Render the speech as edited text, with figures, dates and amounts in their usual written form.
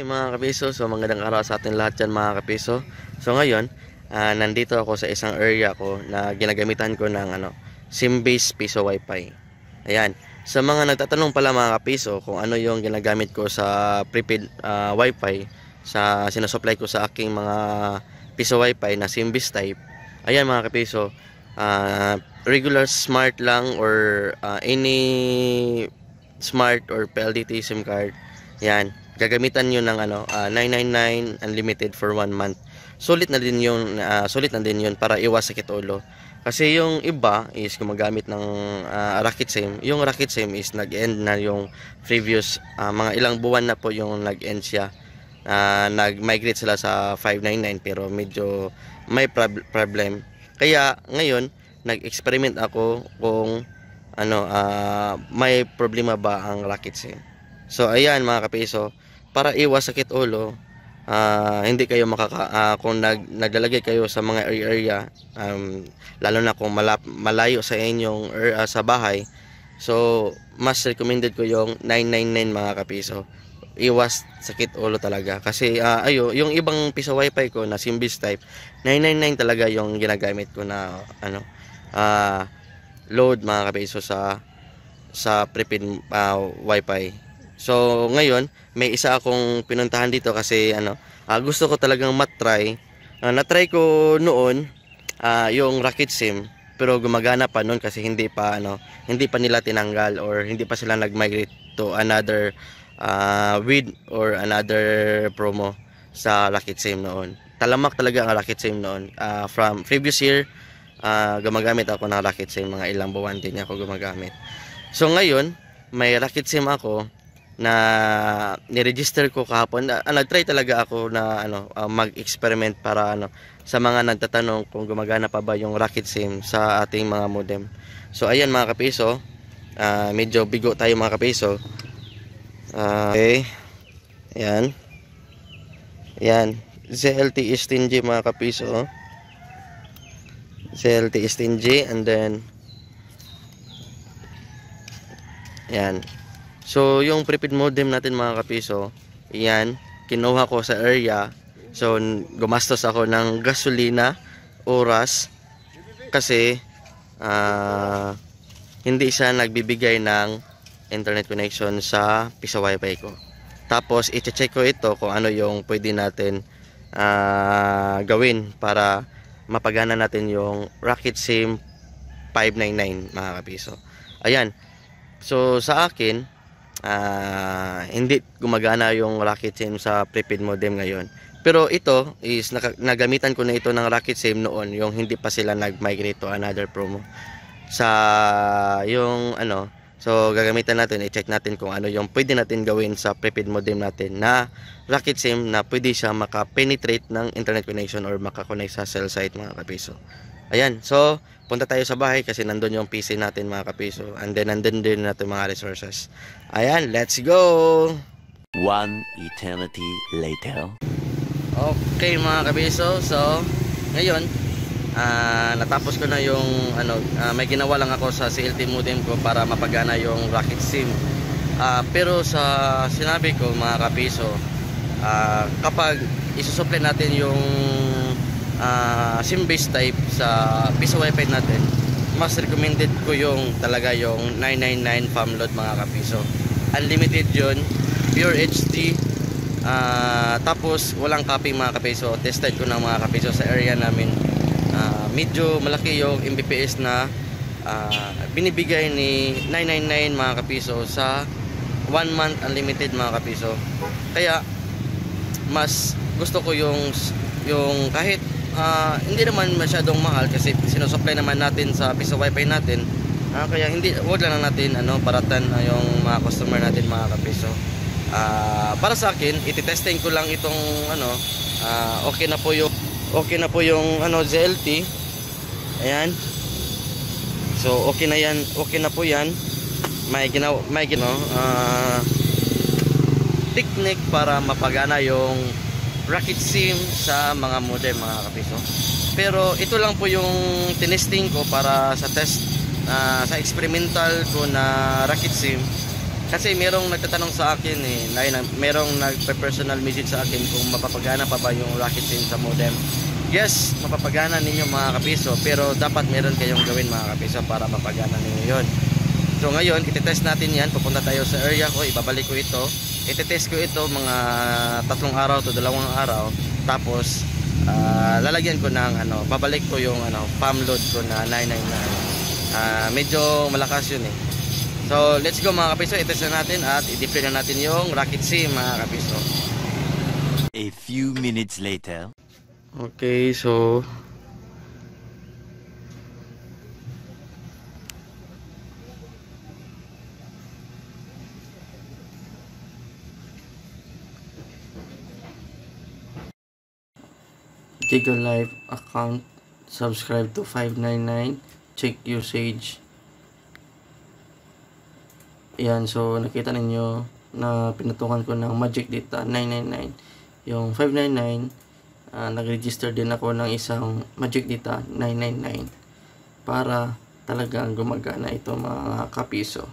mga kapiso, so magandang araw sa atin lahat dyan mga kapiso. So ngayon, nandito ako sa isang area ko na ginagamitan ko ng SIM-based piso wifi. Ayan, sa mga nagtatanong pala mga kapiso kung ano yung ginagamit ko sa prepaid wifi sa sinasupply ko sa aking mga piso wifi na SIM-based type. Ayan mga kapiso, regular smart lang or any smart or PLDT SIM card. Yan, gagamitan nyo ng 999 unlimited for 1 month. Sulit na din yun para iwas sakit ulo. Kasi yung iba is gumagamit ng Rocket SIM. Yung Rocket SIM is nag-end na yung previous mga ilang buwan na po yung nag-end siya. Nag-migrate sila sa 599 pero medyo may problem. Kaya ngayon nag-experiment ako kung may problema ba ang Rocket SIM. So ayan mga kapiso, para iwas sakit ulo, hindi kayo kung naglalagay kayo sa mga area, lalo na kung malayo sa inyong sa bahay, so mas recommended ko yung 999 mga kapiso. Iwas sakit ulo talaga kasi yung ibang piso wifi ko na SIM-based type, 999 talaga yung ginagamit ko na load mga kapiso sa prepaid wifi. So ngayon may isa akong pinuntahan dito kasi gusto ko talagang matry. Na-try ko noon yung Rocket SIM pero gumagana pa noon kasi hindi pa nila tinanggal or hindi pa sila nag-migrate to another with or another promo sa Rocket SIM noon. Talamak talaga ang Rocket SIM noon. From previous year gumagamit ako ng Rocket SIM, mga ilang buwan din ako gumagamit. So ngayon may Rocket SIM ako na ni-register ko kahapon. Nag-try talaga ako na mag-experiment para sa mga nagtatanong kung gumagana pa ba yung Rocket SIM sa ating mga modem. So ayan mga kapiso, medyo bigo tayo mga kapiso. Okay, ayan ZLTE stingy mga kapiso, ZLTE stingy, and then ayan. So yung prepaid modem natin mga kapiso, yan, kinuha ko sa area. So gumastos ako ng gasolina, oras, kasi hindi siya nagbibigay ng internet connection sa piso wifi ko. Tapos i-check ko ito kung ano yung pwede natin gawin para mapagana natin yung Rocket SIM 599 mga kapiso. Ayan, so sa akin hindi gumagana yung Rocket SIM sa prepaid modem ngayon. Pero ito is nagamitan ko na ito ng Rocket SIM noon, yung hindi pa sila nag-migrate to another promo. Sa yung so gagamitan natin, i-check natin kung ano yung pwede natin gawin sa prepaid modem natin na Rocket SIM na pwede siya maka-penetrate ng internet connection or maka-connect sa cell site mga kapiso. Ayan, so punta tayo sa bahay kasi nandun yung PC natin mga kapiso, and then nandun din natin mga resources. Ayan, let's go! One eternity later. Okay mga kapiso, so ngayon natapos ko na yung may ginawa lang ako sa CLT modem ko para mapagana yung Rocket SIM. Pero sa sinabi ko mga kapiso, kapag isusupply natin yung SIM-based type sa piso wifi natin, mas recommended ko yung talaga yung 999 farm load mga kapiso. Unlimited yun, pure HD, tapos walang copy mga kapiso. Tested ko ng mga kapiso sa area namin. Medyo malaki yung Mbps na binibigay ni 999 mga kapiso sa 1 month unlimited mga kapiso. Kaya mas gusto ko yung kahit hindi naman masyadong mahal kasi sinusupply naman natin sa piso wifi natin, kaya wag lang natin paratan yung mga customer natin mga kapiso. Para sa akin, iti-testing ko lang itong okay na po yung ZLT. Ayan, so okay na po yan. May technique para mapagana yung Rocket SIM sa mga modem mga kapiso. Pero ito lang po yung tinesting ko para sa test, sa experimental ko na Rocket SIM. Kasi merong nagtatanong sa akin merong nagpe-personal message sa akin kung mapapagana pa ba yung rocket sim sa modem. Yes, mapapagana ninyo mga kapiso, pero dapat meron kayong gawin mga kapiso para mapagana ninyo yon. So ngayon, itetest natin yan. Pupunta tayo sa area ko, ibabalik ko ito. Itetest ko ito mga 3 araw to 2 araw. Tapos, lalagyan ko ng babalik ko yung PAM load ko na 999. Medyo malakas yun eh. So, let's go mga kapiso. I-test na natin at i-deploy na natin yung rocket sim mga kapiso. A few minutes later. Okay, so Giga Live account, subscribe to 599, check usage. Ayan, so nakita ninyo na pinutukan ko ng Magic Data 999. Yung 599, nag-register din ako ng isang Magic Data 999 para talagang gumagana ito mga kapiso.